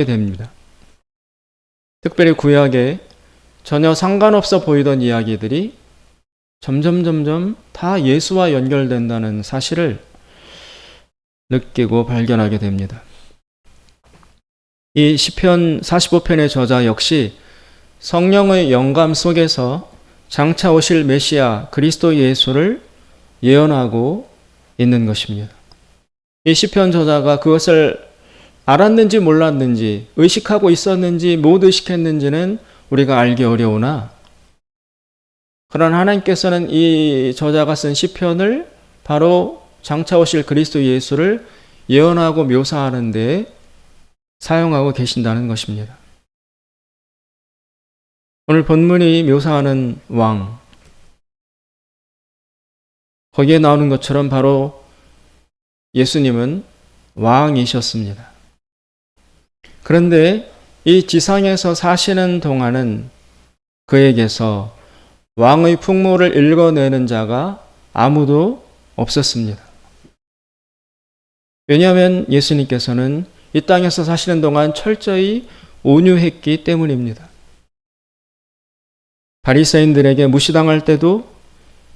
됩니다. 특별히 구약에 전혀 상관없어 보이던 이야기들이 점점 다 예수와 연결된다는 사실을 느끼고 발견하게 됩니다. 이 시편 45편의 저자 역시 성령의 영감 속에서 장차 오실 메시아 그리스도 예수를 예언하고 있는 것입니다. 이 시편 저자가 그것을 알았는지 몰랐는지, 의식하고 있었는지 못 의식했는지는 우리가 알기 어려우나, 그러나 하나님께서는 이 저자가 쓴 시편을 바로 장차 오실 그리스도 예수를 예언하고 묘사하는 데 사용하고 계신다는 것입니다. 오늘 본문이 묘사하는 왕, 거기에 나오는 것처럼 바로 예수님은 왕이셨습니다. 그런데 이 지상에서 사시는 동안은 그에게서 왕의 풍모를 읽어내는 자가 아무도 없었습니다. 왜냐하면 예수님께서는 이 땅에서 사시는 동안 철저히 온유했기 때문입니다. 바리새인들에게 무시당할 때도,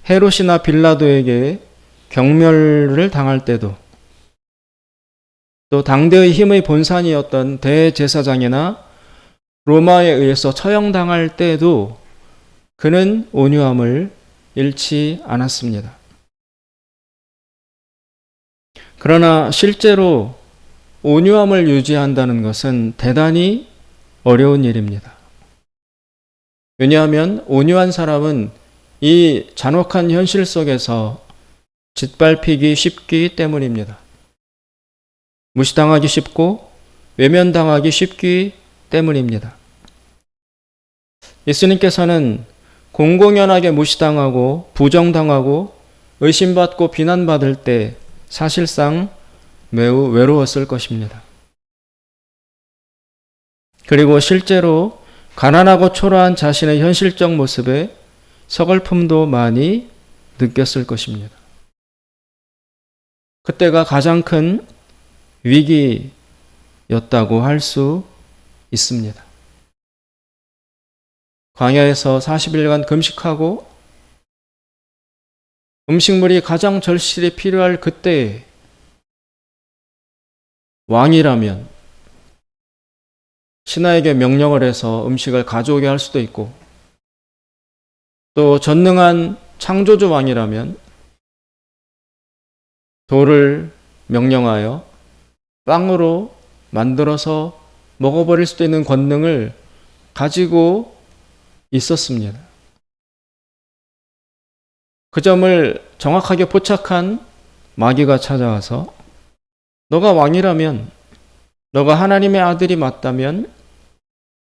헤롯이나 빌라도에게 경멸을 당할 때도, 또 당대의 힘의 본산이었던 대제사장이나 로마에 의해서 처형당할 때도 그는 온유함을 잃지 않았습니다. 그러나 실제로 온유함을 유지한다는 것은 대단히 어려운 일입니다. 왜냐하면 온유한 사람은 이 잔혹한 현실 속에서 짓밟히기 쉽기 때문입니다. 무시당하기 쉽고 외면당하기 쉽기 때문입니다. 예수님께서는 공공연하게 무시당하고 부정당하고 의심받고 비난받을 때 사실상 매우 외로웠을 것입니다. 그리고 실제로 가난하고 초라한 자신의 현실적 모습에 서글픔도 많이 느꼈을 것입니다. 그때가 가장 큰 위기였다고 할 수 있습니다. 광야에서 40일간 금식하고 음식물이 가장 절실히 필요할 그때에 왕이라면 신하에게 명령을 해서 음식을 가져오게 할 수도 있고, 또 전능한 창조주 왕이라면 돌을 명령하여 빵으로 만들어서 먹어버릴 수도 있는 권능을 가지고 있었습니다. 그 점을 정확하게 포착한 마귀가 찾아와서 너가 왕이라면, 너가 하나님의 아들이 맞다면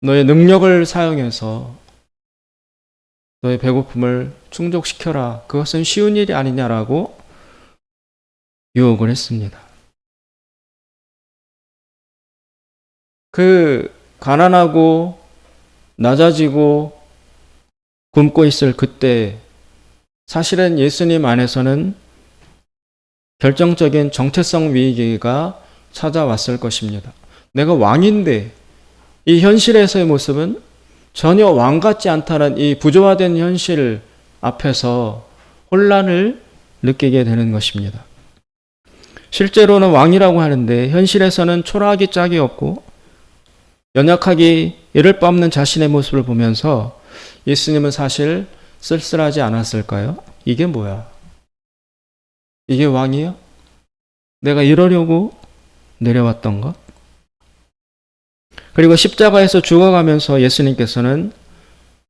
너의 능력을 사용해서 너의 배고픔을 충족시켜라. 그것은 쉬운 일이 아니냐라고 유혹을 했습니다. 그 가난하고 낮아지고 굶고 있을 그때 사실은 예수님 안에서는 결정적인 정체성 위기가 찾아왔을 것입니다. 내가 왕인데 이 현실에서의 모습은 전혀 왕 같지 않다는 이 부조화된 현실 앞에서 혼란을 느끼게 되는 것입니다. 실제로는 왕이라고 하는데 현실에서는 초라하기 짝이 없고 연약하기 이를 바 없는 자신의 모습을 보면서 예수님은 사실 쓸쓸하지 않았을까요? 이게 뭐야? 이게 왕이야? 내가 이러려고 내려왔던 것? 그리고 십자가에서 죽어가면서 예수님께서는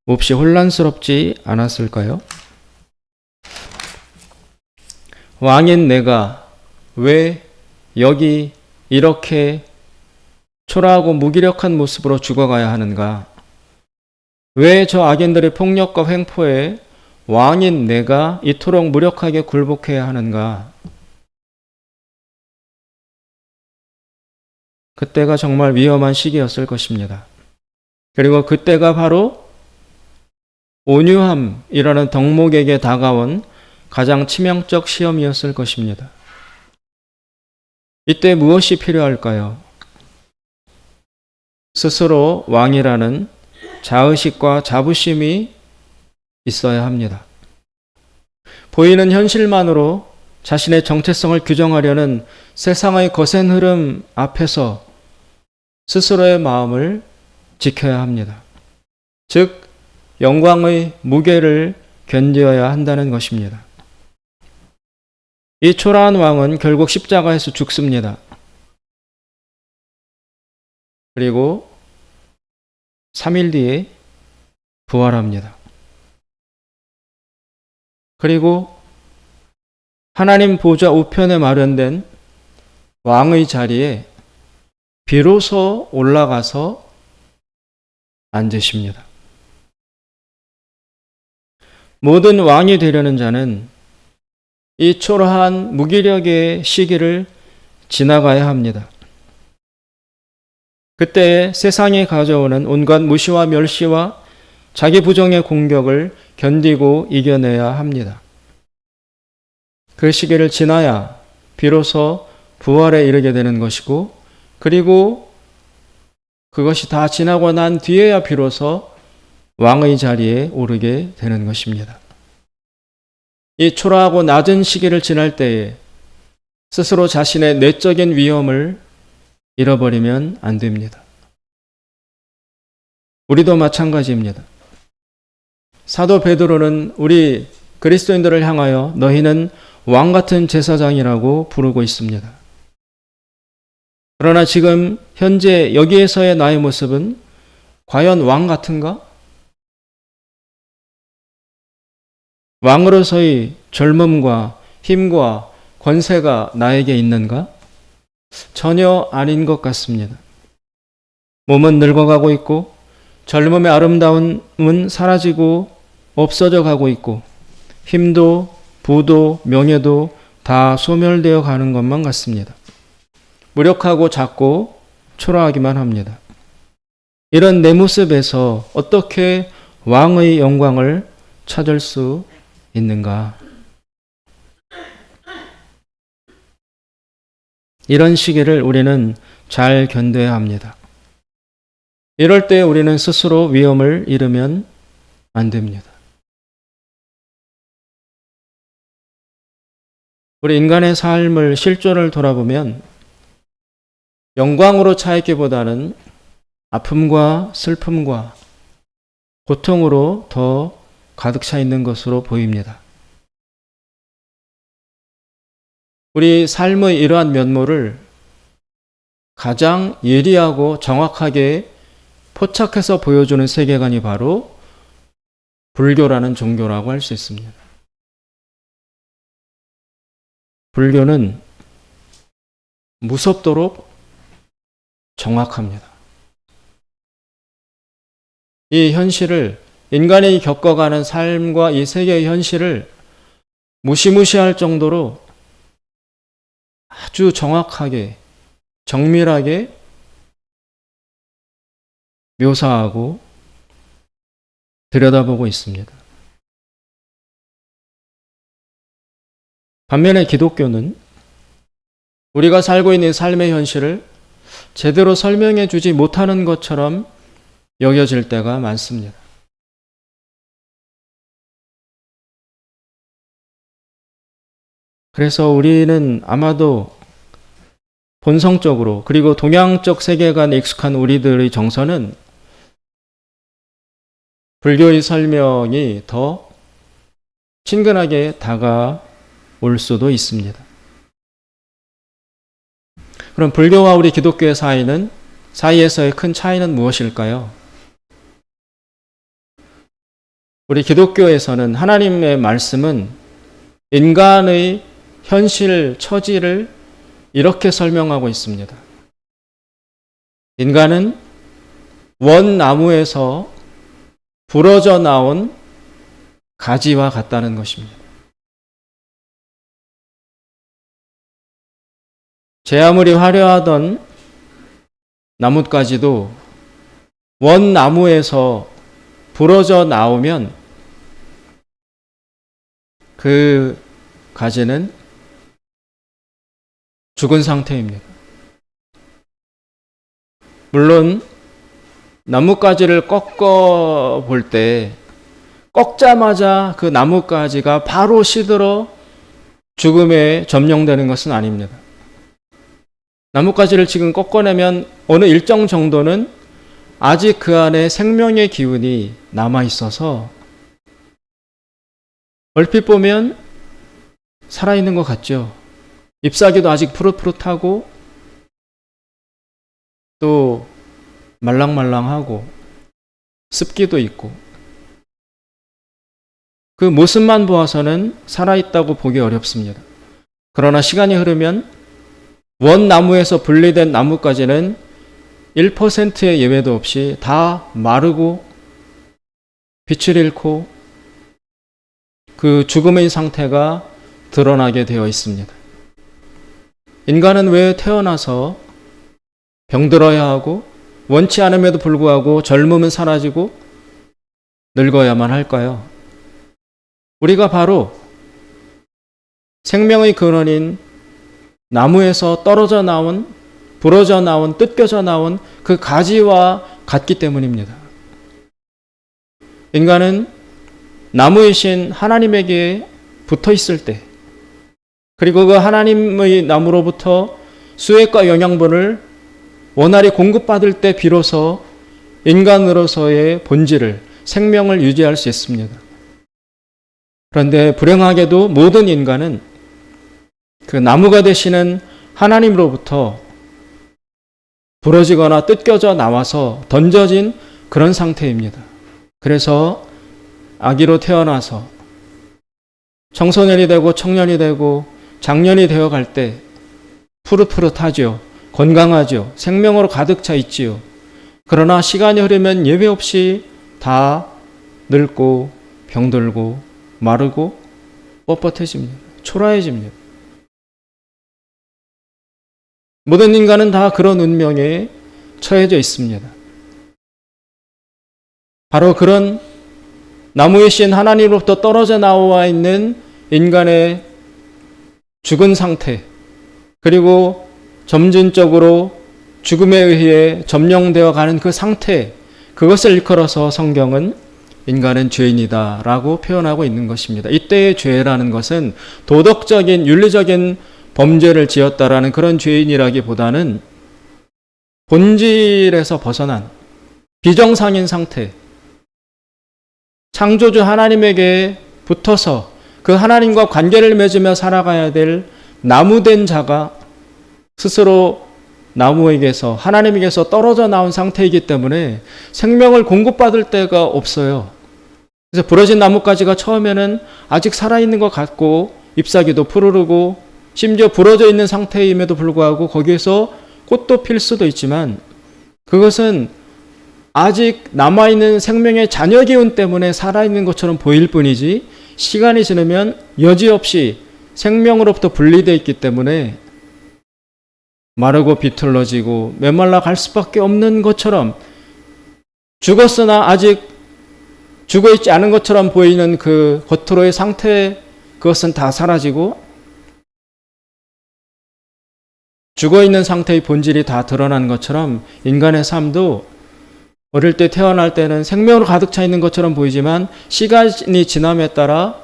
몹시 혼란스럽지 않았을까요? 왕인 내가 왜 여기 이렇게 초라하고 무기력한 모습으로 죽어가야 하는가? 왜 저 악인들의 폭력과 횡포에 왕인 내가 이토록 무력하게 굴복해야 하는가? 그때가 정말 위험한 시기였을 것입니다. 그리고 그때가 바로 온유함이라는 덕목에게 다가온 가장 치명적 시험이었을 것입니다. 이때 무엇이 필요할까요? 스스로 왕이라는 자의식과 자부심이 있어야 합니다. 보이는 현실만으로 자신의 정체성을 규정하려는 세상의 거센 흐름 앞에서 스스로의 마음을 지켜야 합니다. 즉, 영광의 무게를 견뎌야 한다는 것입니다. 이 초라한 왕은 결국 십자가에서 죽습니다. 그리고 3일 뒤에 부활합니다. 그리고 하나님 보좌 우편에 마련된 왕의 자리에 비로소 올라가서 앉으십니다. 모든 왕이 되려는 자는 이 초라한 무기력의 시기를 지나가야 합니다. 그때 세상이 가져오는 온갖 무시와 멸시와 자기 부정의 공격을 견디고 이겨내야 합니다. 그 시기를 지나야 비로소 부활에 이르게 되는 것이고, 그리고 그것이 다 지나고 난 뒤에야 비로소 왕의 자리에 오르게 되는 것입니다. 이 초라하고 낮은 시기를 지날 때에 스스로 자신의 내적인 위엄을 잃어버리면 안 됩니다. 우리도 마찬가지입니다. 사도 베드로는 우리 그리스도인들을 향하여 너희는 왕 같은 제사장이라고 부르고 있습니다. 그러나 지금 현재 여기에서의 나의 모습은 과연 왕 같은가? 왕으로서의 젊음과 힘과 권세가 나에게 있는가? 전혀 아닌 것 같습니다. 몸은 늙어가고 있고 젊음의 아름다움은 사라지고 없어져 가고 있고 힘도 부도 명예도 다 소멸되어 가는 것만 같습니다. 무력하고 작고 초라하기만 합니다. 이런 내 모습에서 어떻게 왕의 영광을 찾을 수 있는가? 이런 시기를 우리는 잘 견뎌야 합니다. 이럴 때 우리는 스스로 위엄을 잃으면 안 됩니다. 우리 인간의 삶을 실존을 돌아보면 영광으로 차 있기보다는 아픔과 슬픔과 고통으로 더 가득 차 있는 것으로 보입니다. 우리 삶의 이러한 면모를 가장 예리하고 정확하게 포착해서 보여주는 세계관이 바로 불교라는 종교라고 할 수 있습니다. 불교는 무섭도록 정확합니다. 이 현실을, 인간이 겪어가는 삶과 이 세계의 현실을 무시무시할 정도로 아주 정확하게, 정밀하게 묘사하고 들여다보고 있습니다. 반면에 기독교는 우리가 살고 있는 삶의 현실을 제대로 설명해 주지 못하는 것처럼 여겨질 때가 많습니다. 그래서 우리는 아마도 본성적으로, 그리고 동양적 세계관에 익숙한 우리들의 정서는 불교의 설명이 더 친근하게 다가올 수도 있습니다. 그럼 불교와 우리 기독교의 사이에서의 큰 차이는 무엇일까요? 우리 기독교에서는 하나님의 말씀은 인간의 현실, 처지를 이렇게 설명하고 있습니다. 인간은 원나무에서 부러져 나온 가지와 같다는 것입니다. 제 아무리 화려하던 나뭇가지도 원나무에서 부러져 나오면 그 가지는 죽은 상태입니다. 물론 나뭇가지를 꺾어 볼 때 꺾자마자 그 나뭇가지가 바로 시들어 죽음에 점령되는 것은 아닙니다. 나뭇가지를 지금 꺾어내면 어느 일정 정도는 아직 그 안에 생명의 기운이 남아 있어서 얼핏 보면 살아있는 것 같죠. 잎사귀도 아직 푸릇푸릇하고 또 말랑말랑하고 습기도 있고 그 모습만 보아서는 살아있다고 보기 어렵습니다. 그러나 시간이 흐르면 원나무에서 분리된 나뭇가지는 1%의 예외도 없이 다 마르고 빛을 잃고 그 죽음의 상태가 드러나게 되어 있습니다. 인간은 왜 태어나서 병들어야 하고 원치 않음에도 불구하고 젊음은 사라지고 늙어야만 할까요? 우리가 바로 생명의 근원인 나무에서 떨어져 나온, 부러져 나온, 뜯겨져 나온 그 가지와 같기 때문입니다. 인간은 나무이신 하나님에게 붙어 있을 때, 그리고 그 하나님의 나무로부터 수액과 영양분을 원활히 공급받을 때 비로소 인간으로서의 본질을, 생명을 유지할 수 있습니다. 그런데 불행하게도 모든 인간은 그 나무가 되시는 하나님으로부터 부러지거나 뜯겨져 나와서 던져진 그런 상태입니다. 그래서 아기로 태어나서 청소년이 되고 청년이 되고 장년이 되어갈 때 푸릇푸릇하죠. 건강하죠. 생명으로 가득 차 있지요. 그러나 시간이 흐르면 예외 없이 다 늙고 병들고 마르고 뻣뻣해집니다. 초라해집니다. 모든 인간은 다 그런 운명에 처해져 있습니다. 바로 그런 나무의 신 하나님으로부터 떨어져 나와 있는 인간의 죽은 상태, 그리고 점진적으로 죽음에 의해 점령되어 가는 그 상태, 그것을 일컬어서 성경은 인간은 죄인이다 라고 표현하고 있는 것입니다. 이때의 죄라는 것은 도덕적인, 윤리적인 범죄를 지었다라는 그런 죄인이라기보다는 본질에서 벗어난 비정상인 상태, 창조주 하나님에게 붙어서 그 하나님과 관계를 맺으며 살아가야 될 나무된 자가 스스로 나무에게서, 하나님에게서 떨어져 나온 상태이기 때문에 생명을 공급받을 데가 없어요. 그래서 부러진 나뭇가지가 처음에는 아직 살아있는 것 같고 잎사귀도 푸르르고 심지어 부러져 있는 상태임에도 불구하고 거기에서 꽃도 필 수도 있지만 그것은 아직 남아있는 생명의 잔여 기운 때문에 살아있는 것처럼 보일 뿐이지 시간이 지나면 여지없이 생명으로부터 분리되어 있기 때문에 마르고 비틀러지고 메말라 갈 수밖에 없는 것처럼 죽었으나 아직 죽어있지 않은 것처럼 보이는 그 겉으로의 상태, 그것은 다 사라지고 죽어있는 상태의 본질이 다 드러난 것처럼 인간의 삶도 어릴 때 태어날 때는 생명으로 가득 차 있는 것처럼 보이지만 시간이 지남에 따라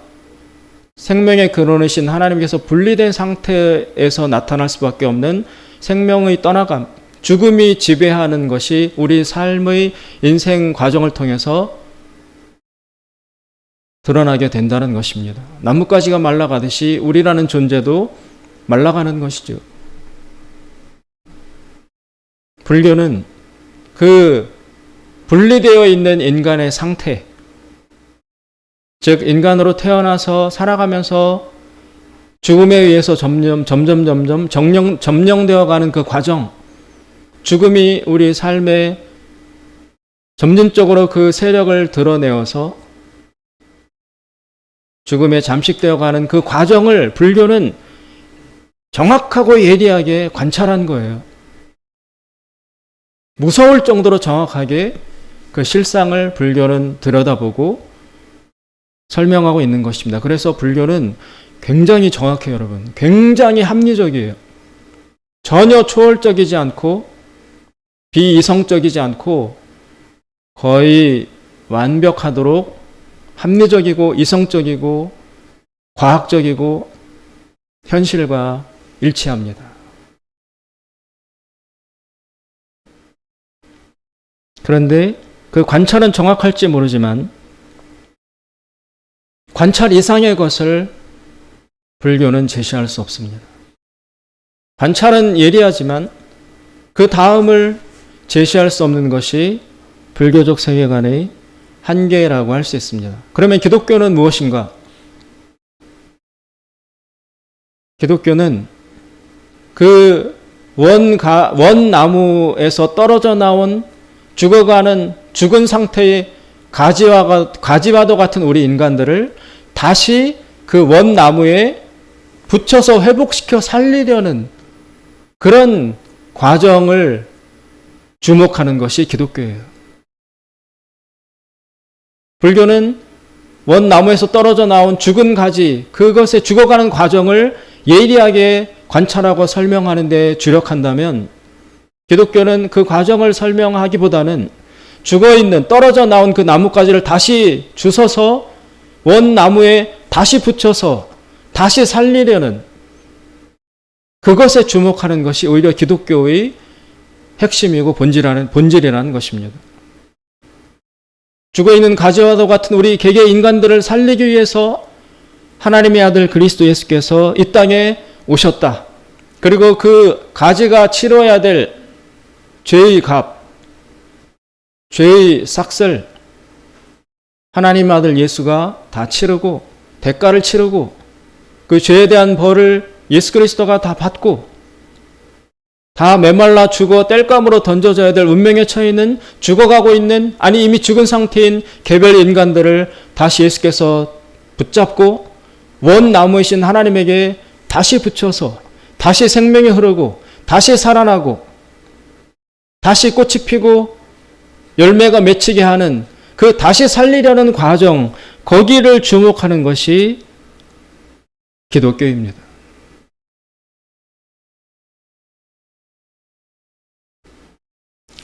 생명의 근원이신 하나님께서 분리된 상태에서 나타날 수밖에 없는 생명의 떠나감, 죽음이 지배하는 것이 우리 삶의 인생 과정을 통해서 드러나게 된다는 것입니다. 나뭇가지가 말라가듯이 우리라는 존재도 말라가는 것이죠. 불교는 그 분리되어 있는 인간의 상태, 즉 인간으로 태어나서 살아가면서 죽음에 의해서 점점 점령되어 가는 그 과정, 죽음이 우리 삶에 점진적으로 그 세력을 드러내어서 죽음에 잠식되어 가는 그 과정을 불교는 정확하고 예리하게 관찰한 거예요. 무서울 정도로 정확하게 그 실상을 불교는 들여다보고 설명하고 있는 것입니다. 그래서 불교는 굉장히 정확해요, 여러분. 굉장히 합리적이에요. 전혀 초월적이지 않고 비이성적이지 않고 거의 완벽하도록 합리적이고 이성적이고 과학적이고 현실과 일치합니다. 그런데 그 관찰은 정확할지 모르지만 관찰 이상의 것을 불교는 제시할 수 없습니다. 관찰은 예리하지만 그 다음을 제시할 수 없는 것이 불교적 세계관의 한계라고 할 수 있습니다. 그러면 기독교는 무엇인가? 기독교는 그 원나무에서 떨어져 나온 죽어가는 죽은 상태의 가지와도 같은 우리 인간들을 다시 그 원나무에 붙여서 회복시켜 살리려는 그런 과정을 주목하는 것이 기독교예요. 불교는 원나무에서 떨어져 나온 죽은 가지, 그것의 죽어가는 과정을 예리하게 관찰하고 설명하는 데 주력한다면 기독교는 그 과정을 설명하기보다는 죽어있는 떨어져 나온 그 나뭇가지를 다시 주워서 원나무에 다시 붙여서 다시 살리려는 그것에 주목하는 것이 오히려 기독교의 핵심이고 본질이라는 것입니다. 죽어있는 가지와도 같은 우리 개개 인간들을 살리기 위해서 하나님의 아들 그리스도 예수께서 이 땅에 오셨다. 그리고 그 가지가 치러야 될 죄의 값, 죄의 삭슬 하나님 아들 예수가 다 치르고 대가를 치르고 그 죄에 대한 벌을 예수 그리스도가 다 받고 다 메말라 죽어 땔감으로 던져져야 될 운명에 처해 있는 죽어가고 있는 아니 이미 죽은 상태인 개별 인간들을 다시 예수께서 붙잡고 원나무이신 하나님에게 다시 붙여서 다시 생명이 흐르고 다시 살아나고 다시 꽃이 피고 열매가 맺히게 하는 그 다시 살리려는 과정, 거기를 주목하는 것이 기독교입니다.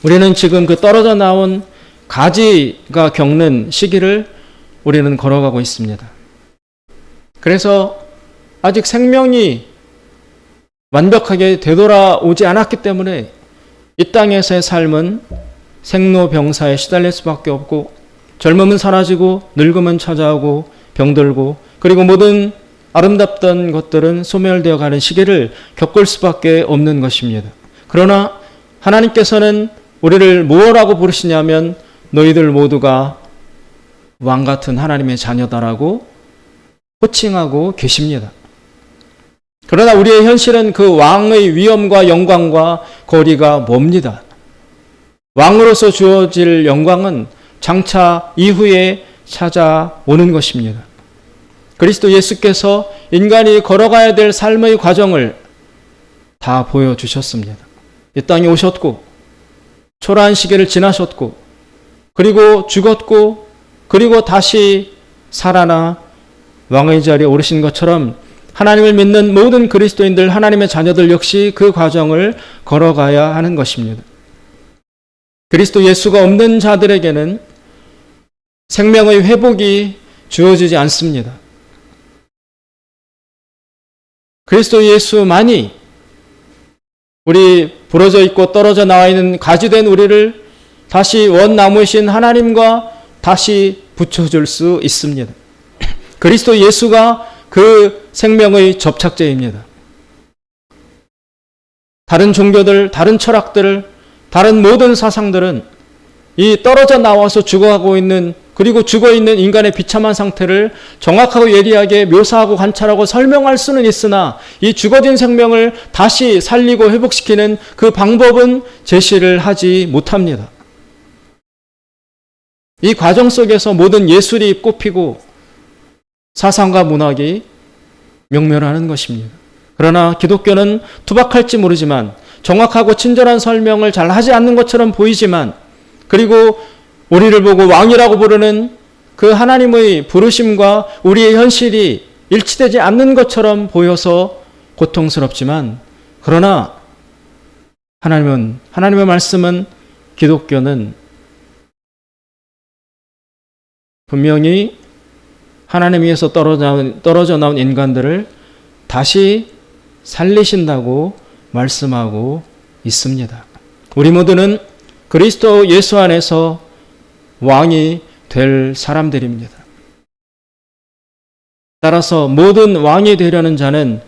우리는 지금 그 떨어져 나온 가지가 겪는 시기를 우리는 걸어가고 있습니다. 그래서 아직 생명이 완벽하게 되돌아오지 않았기 때문에 이 땅에서의 삶은 생로병사에 시달릴 수밖에 없고 젊음은 사라지고 늙음은 찾아오고 병들고 그리고 모든 아름답던 것들은 소멸되어 가는 시기를 겪을 수밖에 없는 것입니다. 그러나 하나님께서는 우리를 무엇라고 부르시냐면 너희들 모두가 왕 같은 하나님의 자녀다라고 호칭하고 계십니다. 그러나 우리의 현실은 그 왕의 위엄과 영광과 거리가 멉니다. 왕으로서 주어질 영광은 장차 이후에 찾아오는 것입니다. 그리스도 예수께서 인간이 걸어가야 될 삶의 과정을 다 보여주셨습니다. 이 땅에 오셨고 초라한 시기를 지나셨고 그리고 죽었고 그리고 다시 살아나 왕의 자리에 오르신 것처럼 하나님을 믿는 모든 그리스도인들, 하나님의 자녀들 역시 그 과정을 걸어가야 하는 것입니다. 그리스도 예수가 없는 자들에게는 생명의 회복이 주어지지 않습니다. 그리스도 예수만이 우리 부러져 있고 떨어져 나와 있는 가지된 우리를 다시 원나무이신 하나님과 다시 붙여줄 수 있습니다. 그리스도 예수가 그 생명의 접착제입니다. 다른 종교들, 다른 철학들, 다른 모든 사상들은 이 떨어져 나와서 죽어가고 있는 그리고 죽어있는 인간의 비참한 상태를 정확하고 예리하게 묘사하고 관찰하고 설명할 수는 있으나 이 죽어진 생명을 다시 살리고 회복시키는 그 방법은 제시를 하지 못합니다. 이 과정 속에서 모든 예술이 꽃피고 사상과 문학이 명멸하는 것입니다. 그러나 기독교는 투박할지 모르지만 정확하고 친절한 설명을 잘 하지 않는 것처럼 보이지만 그리고 우리를 보고 왕이라고 부르는 그 하나님의 부르심과 우리의 현실이 일치되지 않는 것처럼 보여서 고통스럽지만 그러나 하나님의 말씀은 기독교는 분명히 하나님에게서 떨어져 나온 인간들을 다시 살리신다고 말씀하고 있습니다. 우리 모두는 그리스도 예수 안에서 왕이 될 사람들입니다. 따라서 모든 왕이 되려는 자는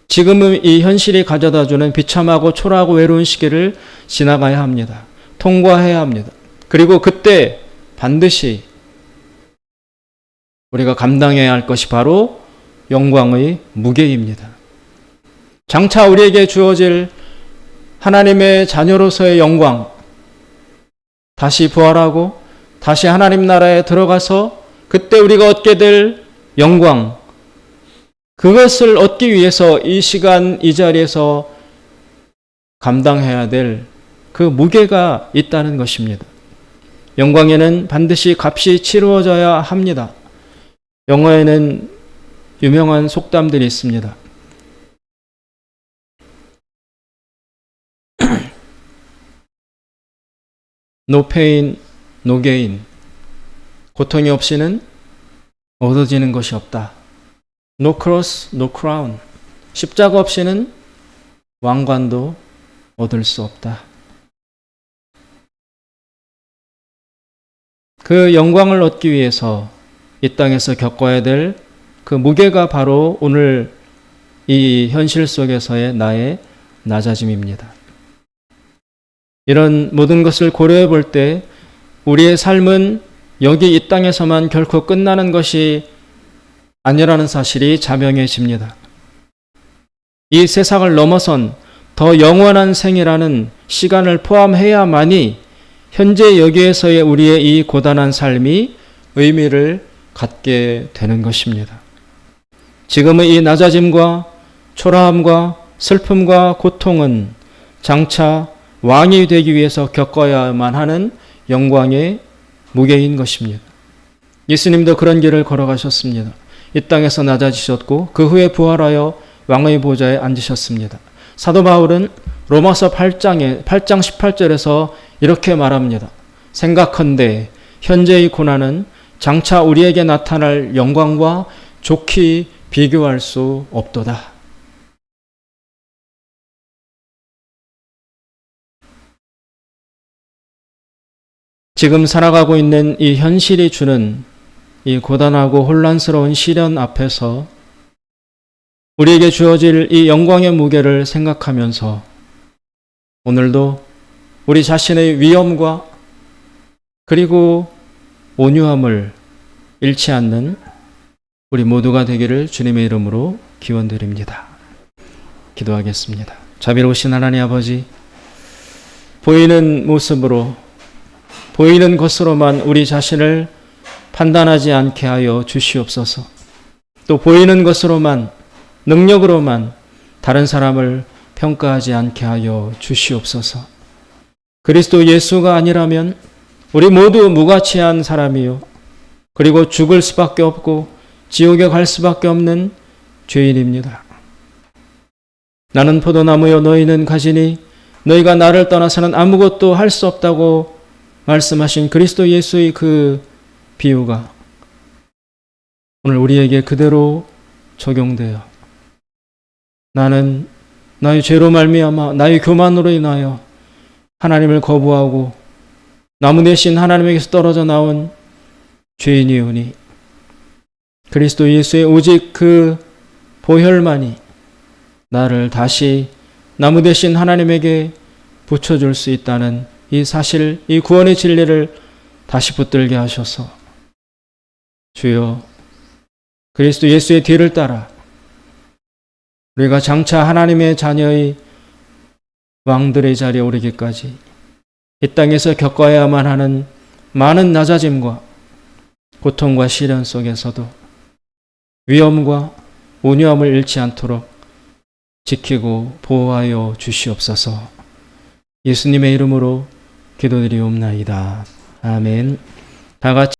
지금은 이 현실이 가져다주는 비참하고 초라하고 외로운 시기를 지나가야 합니다. 통과해야 합니다. 그리고 그때 반드시 우리가 감당해야 할 것이 바로 영광의 무게입니다. 장차 우리에게 주어질 하나님의 자녀로서의 영광, 다시 부활하고 다시 하나님 나라에 들어가서 그때 우리가 얻게 될 영광, 그것을 얻기 위해서 이 시간 이 자리에서 감당해야 될 그 무게가 있다는 것입니다. 영광에는 반드시 값이 치루어져야 합니다. 영어에는 유명한 속담들이 있습니다. No pain, no gain. 고통이 없이는 얻어지는 것이 없다. No cross, no crown. 십자가 없이는 왕관도 얻을 수 없다. 그 영광을 얻기 위해서 이 땅에서 겪어야 될 그 무게가 바로 오늘 이 현실 속에서의 나의 낮아짐입니다. 이런 모든 것을 고려해 볼 때 우리의 삶은 여기 이 땅에서만 결코 끝나는 것이 아니라는 사실이 자명해집니다. 이 세상을 넘어선 더 영원한 생이라는 시간을 포함해야만이 현재 여기에서의 우리의 이 고단한 삶이 의미를 갖게 되는 것입니다. 지금의 이 낮아짐과 초라함과 슬픔과 고통은 장차 왕이 되기 위해서 겪어야만 하는 영광의 무게인 것입니다. 예수님도 그런 길을 걸어가셨습니다. 이 땅에서 낮아지셨고 그 후에 부활하여 왕의 보좌에 앉으셨습니다. 사도 바울은 로마서 8장 18절에서 이렇게 말합니다. 생각컨대 현재의 고난은 장차 우리에게 나타날 영광과 좋게 비교할 수 없도다. 지금 살아가고 있는 이 현실이 주는 이 고단하고 혼란스러운 시련 앞에서 우리에게 주어질 이 영광의 무게를 생각하면서 오늘도 우리 자신의 위엄과 그리고 온유함을 잃지 않는 우리 모두가 되기를 주님의 이름으로 기원드립니다. 기도하겠습니다. 자비로우신 하나님 아버지, 보이는 모습으로 보이는 것으로만 우리 자신을 판단하지 않게 하여 주시옵소서. 또 보이는 것으로만 능력으로만 다른 사람을 평가하지 않게 하여 주시옵소서. 그리스도 예수가 아니라면 우리 모두 무가치한 사람이요 그리고 죽을 수밖에 없고 지옥에 갈 수밖에 없는 죄인입니다. 나는 포도나무요 너희는 가지니 너희가 나를 떠나서는 아무것도 할 수 없다고 말씀하신 그리스도 예수의 그 비유가 오늘 우리에게 그대로 적용되어 나는 나의 죄로 말미암아 나의 교만으로 인하여 하나님을 거부하고 나무 대신 하나님에게서 떨어져 나온 죄인이오니 그리스도 예수의 오직 그 보혈만이 나를 다시 나무 대신 하나님에게 붙여줄 수 있다는 이 사실, 이 구원의 진리를 다시 붙들게 하셔서 주여 그리스도 예수의 뒤를 따라 우리가 장차 하나님의 자녀의 왕들의 자리에 오르기까지 이 땅에서 겪어야만 하는 많은 낮아짐과 고통과 시련 속에서도 위엄과 온유함을 잃지 않도록 지키고 보호하여 주시옵소서. 예수님의 이름으로 기도드리옵나이다. 아멘. 다 같이